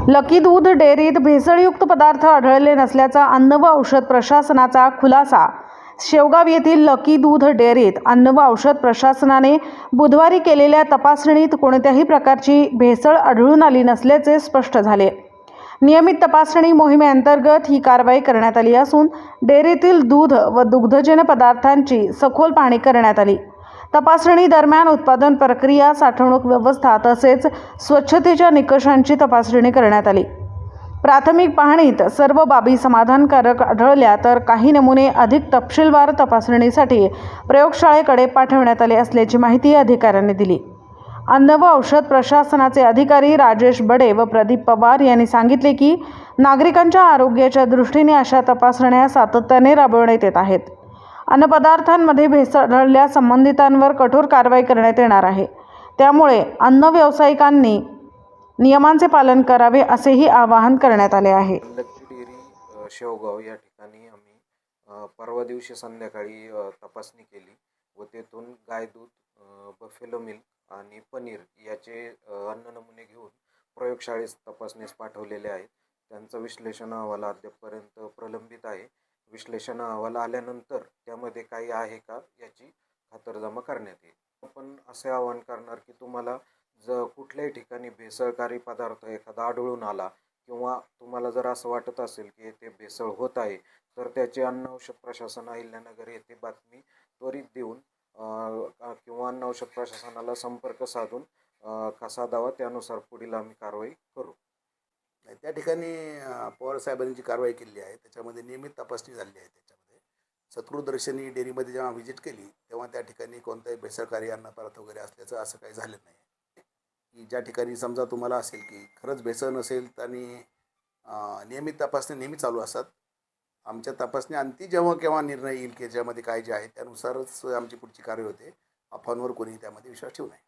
Lucky दूध डेअरीत भेसळयुक्त पदार्थ आढळले नसल्याचा अन्न व औषध प्रशासनाचा खुलासा। शेवगाव येथील लकी दूध डेअरीत अन्न व औषध प्रशासनाने बुधवारी केलेल्या तपासणीत कोणत्याही प्रकारची भेसळ आढळून आली नसल्याचे स्पष्ट झाले। नियमित तपासणी मोहिमेअंतर्गत ही कारवाई करण्यात आली असून डेअरीतील दूध व दुग्धजन्य पदार्थांची सखोल पाहणी करण्यात आली। तपासणी दरम्यान उत्पादन प्रक्रिया, साठवणूक व्यवस्था तसेच स्वच्छतेच्या निकषांची तपासणी करण्यात आली। प्राथमिक पाहणीत सर्व बाबी समाधानकारक आढळल्या तर काही नमुने अधिक तपशीलवार तपासणीसाठी प्रयोगशाळेकडे पाठवण्यात आले असल्याची माहिती अधिकाऱ्यांनी दिली। अन्न व औषध प्रशासनाचे अधिकारी राजेश बडे व प्रदीप पवार यांनी सांगितले की नागरिकांच्या आरोग्याच्या दृष्टीने अशा तपासण्या सातत्याने राबवण्यात येत आहेत। अन्नपदार्थांमध्ये भेसळ आढळल्यास संबंधितांवर कठोर कारवाई करण्यात येणार आहे। त्यामुळे अन्न व्यावसायिकांनी नियमांचे पालन करावे असेही आवाहन करण्यात आले आहे। लकी डेअरी शेवगाव या ठिकाणी आम्ही परवा दिवशी संध्याकाळी तपासणी केली व तेथून गाय दूध, बफेलो मिल्क आणि पनीर याचे अन्न नमुने घेऊन प्रयोगशाळेस तपासणीस पाठवलेले आहेत। त्यांचा विश्लेषण अहवाल अद्यापपर्यंत प्रलंबित आहे। विश्लेषण अहवाल आल्यानंतर त्यामध्ये काही आहे का याची खातरजमा करण्यात येईल। आपण असे आवाहन करणार की तुम्हाला जर कुठल्याही ठिकाणी भेसळकारी पदार्थ एखादा आढळून आला किंवा तुम्हाला जर असं वाटत असेल की येथे भेसळ होत आहे तर त्याची अन्न औषध प्रशासन अहिल्यानगर येथे बातमी त्वरित देऊन किंवा अन्न औषध प्रशासनाला संपर्क साधून कसा दावा त्यानुसार पुढील आम्ही कारवाई करू। त्या ठिकाणी पवार साहेबांनी जी कारवाई केली आहे त्याच्यामध्ये नियमित तपासणी झाली आहे। त्याच्यामध्ये शत्रुदर्शनी डेअरीमध्ये जेव्हा व्हिजिट केली तेव्हा त्या ठिकाणी कोणताही भेसळकारी अन्नपदार्थ वगैरे असल्याचं असं काही झालं नाही। की ज्या ठिकाणी समजा तुम्हाला असेल की खरंच भेसळ नसेल आणि नियमित तपासणी नेहमी चालू असतात। आमच्या तपासणी अंती जेव्हा केव्हा निर्णय येईल की ज्यामध्ये काय जे आहे त्यानुसारच आमची पुढची कारवाई होते। अफवांवर कोणी त्यामध्ये विश्वास ठेवू नये।